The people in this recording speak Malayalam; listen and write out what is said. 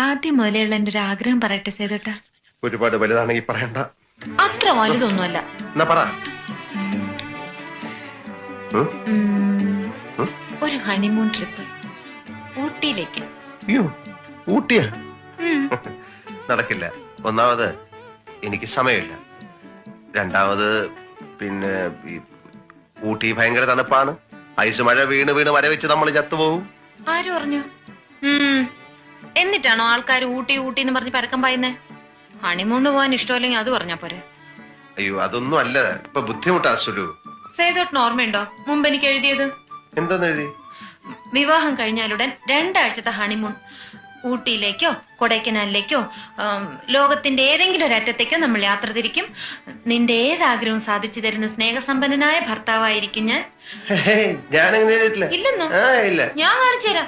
ആദ്യം മുതലുള്ള എന്റെ ഒരു ആഗ്രഹം പറയട്ടെ സേതോട്ടാ. ഒരുപാട് വലുതാണെങ്കിൽ പറയണ്ട. അത്ര വലുതൊന്നുമല്ല. എന്നാ പറ. ഒരു ഹണിമൂൺ ട്രിപ്പ് ഊട്ടിയിലേക്ക്. അയ്യോ, ഊട്ടിയാ? നടക്കില്ല. ഒന്നാമത് എനിക്ക് സമയമില്ല. രണ്ടാമത് പിന്നെ ഊട്ടി ഭയങ്കര തണുപ്പാണ്. ഐസ് മഴ വീണ് വീണ് വരവെച്ച് നമ്മൾ ചത്തുപോകും. ആര് പറഞ്ഞു? എന്നിട്ടാണോ ആൾക്കാർ ഊട്ടി ഊട്ടി എന്ന് പറഞ്ഞ് പരക്കം പായുന്നേ? ഹണിമൂണ് പോകാൻ ഇഷ്ടമല്ലെങ്കിൽ അത് പറഞ്ഞാ പോരെ. അയ്യോ, അതൊന്നും അല്ല. ഇപ്പൊ ബുദ്ധിമുട്ടാ സുലു. സേതോട്ടിന് ഓർമ്മയുണ്ടോ മുമ്പ് എനിക്ക് എഴുതിയത്? എന്താന്ന് എഴുതി? വിവാഹം കഴിഞ്ഞാലുടൻ 2 ആഴ്ചത്തെ ഹണിമൂൺ. ഊട്ടിയിലേക്കോ കൊടൈക്കനാലിലേക്കോ ലോകത്തിന്റെ ഏതെങ്കിലും ഒരറ്റത്തേക്കോ നമ്മൾ യാത്ര തിരിക്കും. നിന്റെ ഏതാഗ്രഹവും സാധിച്ചു തരുന്ന സ്നേഹസമ്പന്നനായ ഭർത്താവായിരിക്കും ഞാൻ. ഞാനെങ്ങനെ ഇല്ലെന്നോ? ഞാൻ കാണിച്ചു തരാം.